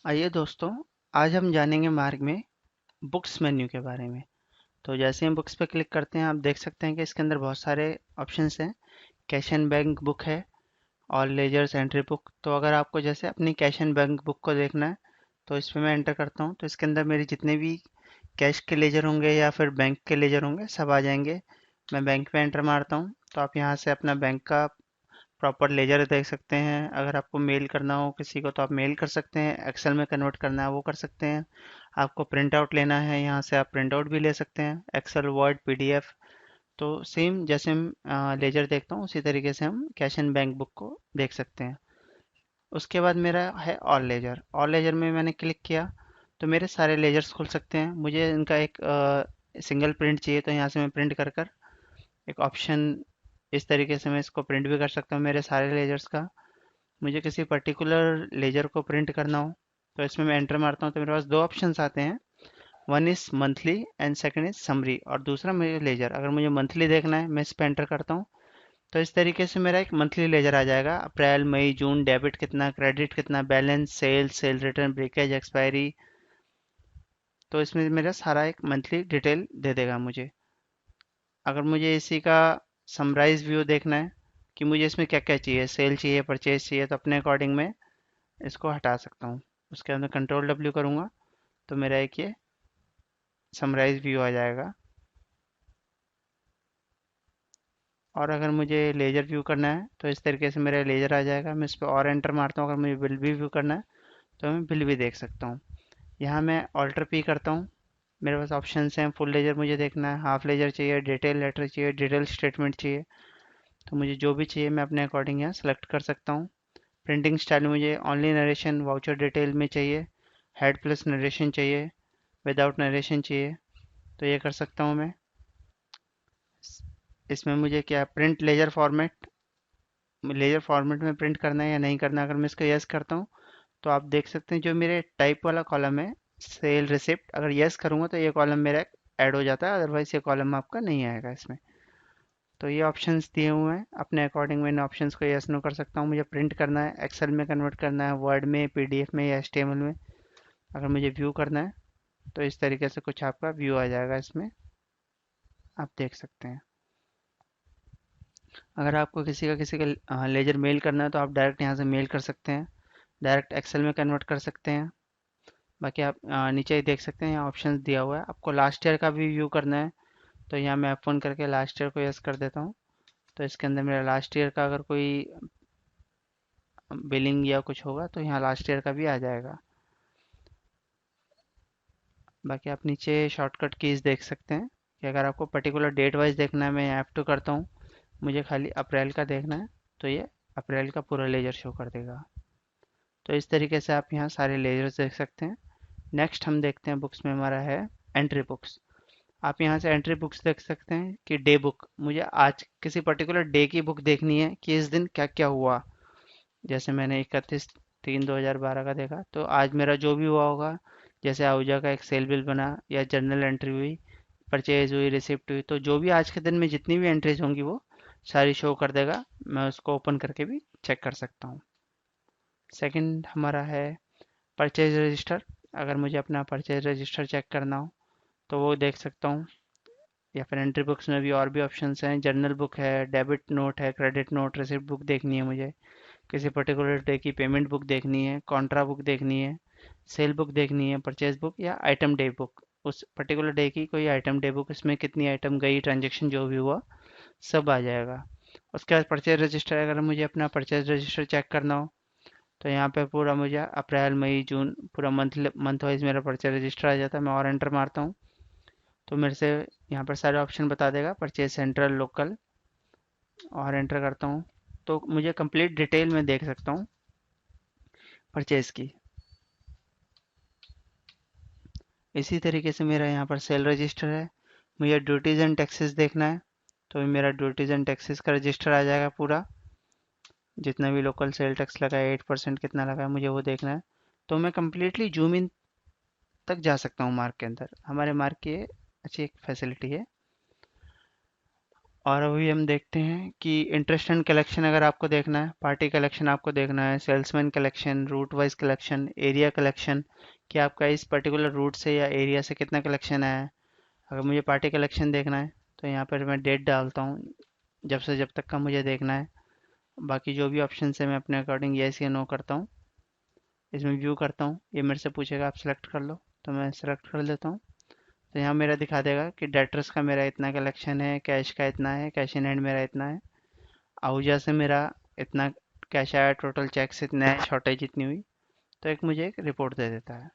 आइए दोस्तों, आज हम जानेंगे मार्ग में बुक्स मेन्यू के बारे में। तो जैसे हम बुक्स पे क्लिक करते हैं, आप देख सकते हैं कि इसके अंदर बहुत सारे ऑप्शंस हैं। कैश एंड बैंक बुक है, ऑल लेजर्स एंट्री बुक। तो अगर आपको जैसे अपनी कैश एंड बैंक बुक को देखना है, तो इस पे मैं एंटर करता हूँ, तो इसके अंदर मेरे जितने भी कैश के लेजर होंगे या फिर बैंक के लेजर होंगे, सब आ जाएंगे। मैं बैंक पे एंटर मारता हूँ, तो आप यहाँ से अपना बैंक का प्रॉपर लेजर देख सकते हैं। अगर आपको मेल करना हो किसी को, तो आप मेल कर सकते हैं। एक्सेल में कन्वर्ट करना है, वो कर सकते हैं। आपको प्रिंट आउट लेना है, यहाँ से आप प्रिंट आउट भी ले सकते हैं, एक्सेल, वर्ड, पीडीएफ। तो सेम जैसे हम लेजर देखता हूँ, उसी तरीके से हम कैश एंड बैंक बुक को देख सकते हैं। उसके बाद मेरा है ऑल लेजर। ऑल लेजर में मैंने क्लिक किया, तो मेरे सारे लेजर्स खुल सकते हैं। मुझे इनका एक सिंगल प्रिंट चाहिए, तो यहाँ से मैं प्रिंट कर कर एक ऑप्शन, इस तरीके से मैं इसको प्रिंट भी कर सकता हूँ मेरे सारे लेजर्स का। मुझे किसी पर्टिकुलर लेजर को प्रिंट करना हो, तो इसमें मैं एंटर मारता हूँ, तो मेरे पास दो ऑप्शंस आते हैं। One is monthly and second is summary, और दूसरा मेरे लेजर। अगर मुझे मंथली देखना है, मैं इस पर एंटर करता हूँ, तो इस तरीके से मेरा एक मंथली लेजर आ जाएगा। अप्रैल, मई, जून, डेबिट कितना, क्रेडिट कितना, balance, sale, sale return, breakage, expiry. तो इसमें मेरा सारा एक मंथली डिटेल दे देगा मुझे। अगर मुझे इसी का समराइज व्यू देखना है कि मुझे इसमें क्या क्या चाहिए, सेल चाहिए, परचेज चाहिए, तो अपने अकॉर्डिंग मैं इसको हटा सकता हूँ। उसके अंदर कंट्रोल डब्ल्यू करूँगा, तो मेरा एक ये समराइज व्यू आ जाएगा। और अगर मुझे लेजर व्यू करना है, तो इस तरीके से मेरा लेजर आ जाएगा। मैं इस पर और एंटर मारता हूँ। अगर मुझे बिल भी व्यू करना है, तो मैं बिल भी देख सकता हूँ। यहाँ मैं ऑल्टर पी करता हूँ। मेरे पास ऑप्शंस हैं। फुल लेजर मुझे देखना है, हाफ लेजर चाहिए, डिटेल लेटर चाहिए, डिटेल स्टेटमेंट चाहिए। तो मुझे जो भी चाहिए मैं अपने अकॉर्डिंग यहाँ सेलेक्ट कर सकता हूँ। प्रिंटिंग स्टाइल मुझे ओनली नरेशन वाउचर डिटेल में चाहिए, हेड प्लस नरेशन चाहिए, विदाउट नरेशन चाहिए, तो ये कर सकता हूँ मैं। इसमें मुझे क्या प्रिंट लेजर फॉर्मेट में प्रिंट करना है या नहीं करना है। अगर मैं इसको यस करता हूँ, तो आप देख सकते हैं जो मेरे टाइप वाला कॉलम है, सेल रिसिप्ट, अगर यस करूँगा तो ये कॉलम मेरा ऐड हो जाता है, अदरवाइज ये कॉलम आपका नहीं आएगा इसमें। तो ये ऑप्शंस दिए हुए हैं, अपने अकॉर्डिंग मैं इन ऑप्शंस को यस नो कर सकता हूँ। मुझे प्रिंट करना है, एक्सेल में कन्वर्ट करना है, वर्ड में, पीडीएफ में या एचटीएमएल में। अगर मुझे व्यू करना है, तो इस तरीके से कुछ आपका व्यू आ जाएगा इसमें, आप देख सकते हैं। अगर आपको किसी का लेजर मेल करना है, तो आप डायरेक्ट यहाँ से मेल कर सकते हैं, डायरेक्ट एक्सेल में कन्वर्ट कर सकते हैं। बाकी आप नीचे ही देख सकते हैं, यहाँ ऑप्शंस दिया हुआ है। आपको लास्ट ईयर का भी व्यू करना है, तो यहाँ मैं F1 करके लास्ट ईयर को यस कर देता हूँ। तो इसके अंदर मेरा लास्ट ईयर का अगर कोई बिलिंग या कुछ होगा, तो यहाँ लास्ट ईयर का भी आ जाएगा। बाकी आप नीचे शॉर्टकट कीज देख सकते हैं कि अगर आपको पर्टिकुलर डेट वाइज देखना है, मैं F2 करता हूँ, मुझे खाली अप्रैल का देखना है, तो ये अप्रैल का पूरा लेजर शो कर देगा। तो इस तरीके से आप यहाँ सारे लेजर्स देख सकते हैं। नेक्स्ट हम देखते हैं बुक्स में हमारा है एंट्री बुक्स। आप यहाँ से एंट्री बुक्स देख सकते हैं कि डे बुक, मुझे आज किसी पर्टिकुलर डे की बुक देखनी है कि इस दिन क्या क्या हुआ। जैसे मैंने 31/3/2012 का देखा, तो आज मेरा जो भी हुआ होगा, जैसे आहूजा का एक सेल बिल बना या जर्नल एंट्री हुई, परचेज हुई, रिसिप्ट हुई, तो जो भी आज के दिन में जितनी भी एंट्रीज होंगी, वो सारी शो कर देगा। मैं उसको ओपन करके भी चेक कर सकता हूँ। सेकंड हमारा है परचेज रजिस्टर। अगर मुझे अपना परचेज रजिस्टर चेक करना हो, तो वो देख सकता हूँ। या फिर एंट्री बुक्स में भी और भी ऑप्शंस हैं। जर्नल बुक है, डेबिट नोट है, क्रेडिट नोट, रिसिप्ट बुक देखनी है मुझे, किसी पर्टिकुलर डे की पेमेंट बुक देखनी है, कॉन्ट्रा बुक देखनी है, सेल बुक देखनी है, परचेज बुक या आइटम डे बुक, उस पर्टिकुलर डे की कोई आइटम डे बुक, इसमें कितनी आइटम गई, ट्रांजेक्शन जो भी हुआ, सब आ जाएगा। उसके बाद परचेज रजिस्टर, अगर मुझे अपना परचेज रजिस्टर चेक करना हो, तो यहाँ पे पूरा मुझे अप्रैल, मई, जून, पूरा मंथ वाइज मेरा पर्चेज रजिस्टर आ जाता है। मैं और एंटर मारता हूँ, तो मेरे से यहाँ पर सारे ऑप्शन बता देगा, परचेज सेंट्रल, लोकल, और एंटर करता हूँ, तो मुझे कंप्लीट डिटेल में देख सकता हूँ परचेज की। इसी तरीके से मेरा यहाँ पर सेल रजिस्टर है। मुझे ड्यूटीज़ एंड टैक्सेस देखना है, तो मेरा ड्यूटीज़ एंड टैक्सेस का रजिस्टर आ जाएगा पूरा। जितना भी लोकल सेल टैक्स लगा है, 8% कितना लगा है, मुझे वो देखना है। तो मैं कम्प्लीटली जूम इन तक जा सकता हूँ मार्क के अंदर। हमारे मार्क की ये अच्छी एक फैसिलिटी है। और अभी हम देखते हैं कि इंटरेस्ट एंड कलेक्शन अगर आपको देखना है, पार्टी कलेक्शन आपको देखना है, salesman collection, route wise collection, area collection, कि आपका इस पर्टिकुलर रूट से या एरिया से कितना कलेक्शन आया है। अगर मुझे पार्टी कलेक्शन देखना है तो यहाँ पर मैं डेट डालता हूँ, जब से जब तक का मुझे देखना है। बाकी जो भी ऑप्शन है मैं अपने अकॉर्डिंग येस या नो करता हूँ। इसमें व्यू करता हूँ, ये मेरे से पूछेगा आप सेलेक्ट कर लो, तो मैं सेलेक्ट कर लेता हूँ। तो यहाँ मेरा दिखा देगा कि डेटर्स का मेरा इतना कलेक्शन है, कैश का इतना है, कैश इन हैंड मेरा इतना है, आहूजा से मेरा इतना कैश आया, टोटल चेक्स इतने हैं, शॉर्टेज इतनी हुई। तो एक मुझे एक रिपोर्ट दे देता है।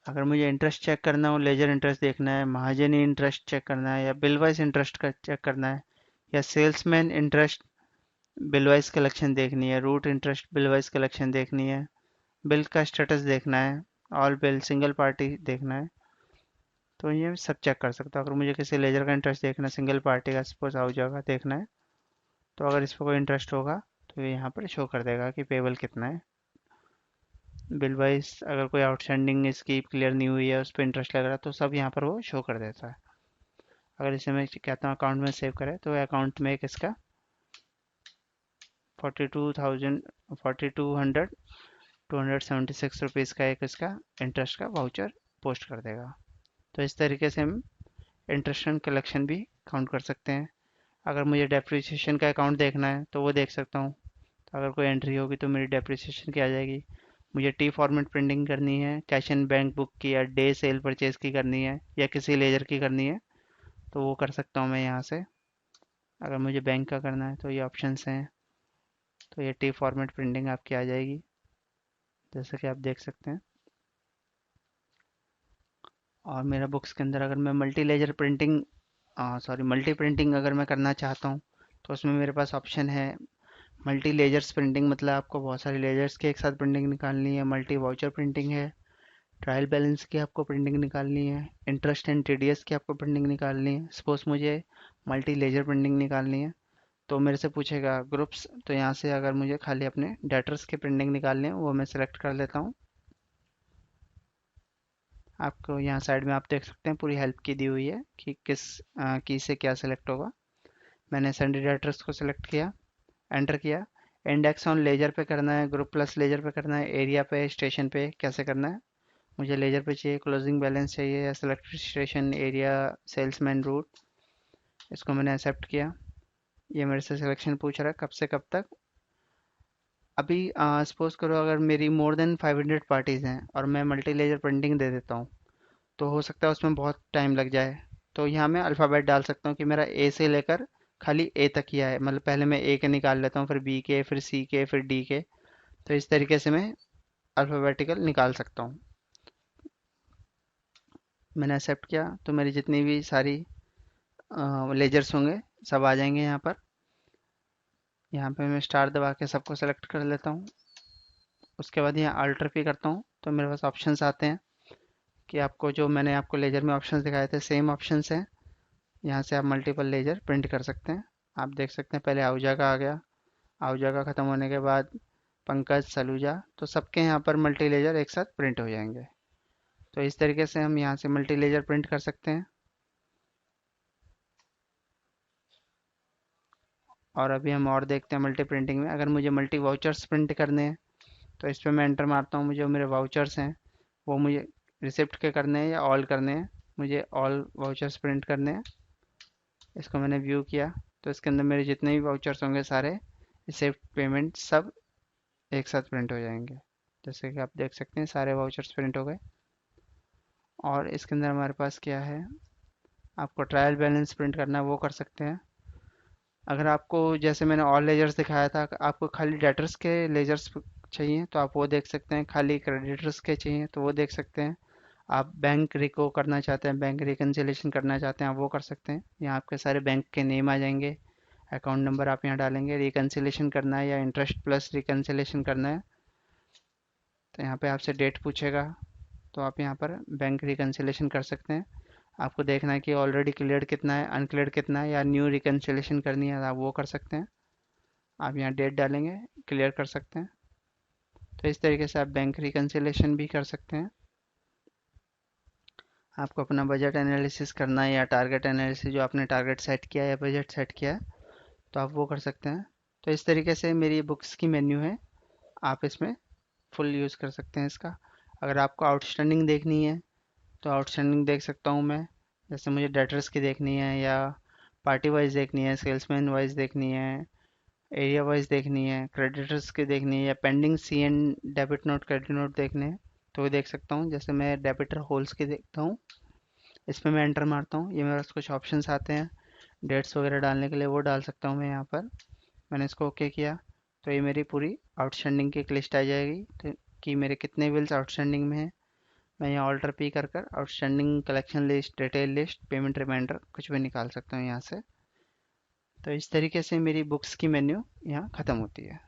अगर मुझे इंटरेस्ट चेक करना हो, लेजर इंटरेस्ट देखना है, महाजनी इंटरेस्ट चेक करना है, या बिल वाइज इंटरेस्ट का चेक करना है, या salesman interest bill wise collection देखनी है, route interest bill wise collection देखनी है, बिल का स्टेटस देखना है, ऑल बिल सिंगल पार्टी देखना है, तो ये सब चेक कर सकता हूँ। अगर मुझे किसी लेजर का इंटरेस्ट देखना है, सिंगल पार्टी का सपोज आहूजा का देखना है, तो अगर इस पर कोई इंटरेस्ट होगा तो ये यहाँ पर शो कर देगा कि पेबल कितना है। बिल वाइज अगर कोई आउटस्टैंडिंग इसकी क्लियर नहीं हुई है, उस पर इंटरेस्ट लग रहा है, तो सब यहाँ पर वो शो कर देता है। अगर इसे मैं कहता हूँ अकाउंट में सेव करें, तो अकाउंट में एक इसका 42,000 4200 276 रुपीज़ का एक इसका इंटरेस्ट का वाउचर पोस्ट कर देगा। तो इस तरीके से हम इंटरेस्ट एंड कलेक्शन भी काउंट कर सकते हैं। अगर मुझे डेप्रिसिएशन का अकाउंट देखना है तो वो देख सकता हूँ। तो अगर कोई एंट्री होगी तो मेरी डेप्रिसिएशन की आ जाएगी। मुझे टी फॉर्मेट प्रिंटिंग करनी है, कैश एंड बैंक बुक की, या डे सेल परचेज की करनी है, या किसी लेजर की करनी है, तो वो कर सकता हूँ मैं यहाँ से। अगर मुझे बैंक का करना है तो ये ऑप्शंस हैं। तो ये टी फॉर्मेट प्रिंटिंग आपकी आ जाएगी, जैसे कि आप देख सकते हैं। और मेरा बुक्स के अंदर अगर मैं multi ledger printing multi printing अगर मैं करना चाहता हूँ, तो उसमें मेरे पास ऑप्शन है मल्टी लेजर्स प्रिंटिंग, मतलब आपको बहुत सारे लेजर्स की एक साथ प्रिंटिंग निकालनी है। मल्टी वाउचर प्रिंटिंग है, ट्रायल बैलेंस की आपको प्रिंटिंग निकालनी है, इंटरेस्ट एंड टीडीएस की आपको प्रिंटिंग निकालनी है। सपोज मुझे मल्टी लेजर प्रिंटिंग निकालनी है, तो मेरे से पूछेगा ग्रुप्स, तो यहाँ से अगर मुझे खाली अपने डेटर्स की प्रिंटिंग निकालनी है, वो मैं सेलेक्ट कर लेता हूँ। आपको यहाँ साइड में आप देख सकते हैं पूरी हेल्प की दी हुई है कि किस की से क्या सिलेक्ट होगा। मैंने सन्डे डेटर्स को सिलेक्ट किया, एंटर किया। इंडेक्स ऑन लेजर पे करना है, ग्रुप प्लस लेजर पे करना है, एरिया पे, स्टेशन पे, कैसे करना है। मुझे लेजर पे चाहिए, क्लोजिंग बैलेंस चाहिए, या select station, area, salesman, route. इसको मैंने एक्सेप्ट किया। ये मेरे से सिलेक्शन पूछ रहा है कब से कब तक। अभी सपोज करो अगर मेरी मोर देन 500 पार्टीज हैं और मैं मल्टी लेजर प्रिंटिंग दे देता हूँ, तो हो सकता है उसमें बहुत टाइम लग जाए। तो यहाँ मैं अल्फ़ाबेट डाल सकता हूँ कि मेरा ए से लेकर खाली ए तक ही है, मतलब पहले मैं ए के निकाल लेता हूँ, फिर बी के, फिर सी के, फिर डी के। तो इस तरीके से मैं अल्फ़ाबेटिकल निकाल सकता हूँ। मैंने एक्सेप्ट किया तो मेरी जितनी भी सारी लेजर्स होंगे सब आ जाएंगे यहाँ पर। यहाँ पे मैं स्टार दबा के सबको सेलेक्ट कर लेता हूँ। उसके बाद यहाँ अल्टर पे करता हूँ, तो मेरे पास ऑप्शंस आते हैं कि आपको जो मैंने आपको लेजर में ऑप्शंस दिखाए थे सेम ऑप्शंस हैं। यहाँ से आप मल्टीपल लेजर प्रिंट कर सकते हैं। आप देख सकते हैं पहले आहूजा का आ गया, आहूजा का ख़त्म होने के बाद पंकज, सलूजा, तो सबके यहाँ पर मल्टी लेजर एक साथ प्रिंट हो जाएंगे। तो इस तरीके से हम यहाँ से मल्टी लेजर प्रिंट कर सकते हैं। और अभी हम और देखते हैं मल्टी प्रिंटिंग में, अगर मुझे मल्टी वाउचर्स प्रिंट करने हैं, तो इस पर मैं एंटर मारता हूँ। मुझे मेरे वाउचर्स हैं वो मुझे रिसिप्ट के करने हैं या ऑल करने हैं। मुझे ऑल वाउचर्स प्रिंट करने हैं। इसको मैंने व्यू किया, तो इसके अंदर मेरे जितने भी वाउचर्स होंगे सारे रिसिप्ट, पेमेंट, सब एक साथ प्रिंट हो जाएंगे। जैसे कि आप देख सकते हैं सारे वाउचर्स प्रिंट हो गए। और इसके अंदर हमारे पास क्या है, आपको ट्रायल बैलेंस प्रिंट करना है वो कर सकते हैं। अगर आपको जैसे मैंने ऑल लेजर्स दिखाया था, आपको खाली डेटर्स के लेजर्स चाहिए तो आप वो देख सकते हैं, खाली क्रेडिटर्स के चाहिए तो वो देख सकते हैं। आप बैंक रिको करना चाहते हैं, बैंक रिकन्सिलेशन करना चाहते हैं, आप वो कर सकते हैं। यहाँ आपके सारे बैंक के नेम आ जाएंगे, अकाउंट नंबर आप यहाँ डालेंगे। रिकन्सिलेशन करना है या इंटरेस्ट प्लस रिकन्सिलेशन करना है, तो यहाँ पे आपसे डेट पूछेगा, तो आप यहाँ पर बैंक रिकन्सिलेशन कर सकते हैं। आपको देखना है कि ऑलरेडी क्लियर्ड कितना है, अनक्लियर्ड कितना है, या न्यू रिकन्सिलेशन करनी है, आप वो कर सकते हैं। आप यहाँ डेट डालेंगे, क्लियर कर सकते हैं। तो इस तरीके से आप बैंक रिकन्सिलेशन भी कर सकते हैं। आपको अपना बजट एनालिसिस करना है या टारगेट एनालिसिस, जो आपने टारगेट सेट किया है या बजट सेट किया है, तो आप वो कर सकते हैं। तो इस तरीके से मेरी बुक्स की मेन्यू है, आप इसमें फुल यूज़ कर सकते हैं इसका। अगर आपको आउटस्टैंडिंग देखनी है तो आउटस्टैंडिंग देख सकता हूँ मैं। जैसे मुझे डेटर्स की देखनी है या पार्टी वाइज देखनी है, सेल्समैन वाइज देखनी है, एरिया वाइज देखनी है, क्रेडिटर्स की देखनी है, या pending C and debit note credit note देखने हैं, तो वो देख सकता हूँ। जैसे मैं डेबिटर होल्स की देखता हूँ, इसमें मैं एंटर मारता हूँ, ये मेरे पास कुछ ऑप्शंस आते हैं डेट्स वगैरह डालने के लिए, वो डाल सकता हूँ मैं यहाँ पर। मैंने इसको ओके किया तो ये मेरी पूरी आउटस्टैंडिंग की एक लिस्ट आ जाएगी, तो कि मेरे कितने बिल्स आउटस्टैंडिंग में हैं। मैं यहाँ ऑल्टर पी कर outstanding collection list, detail list, payment reminder कुछ भी निकाल सकता हूँ यहाँ से। तो इस तरीके से मेरी बुक्स की मेन्यू यहाँ ख़त्म होती है।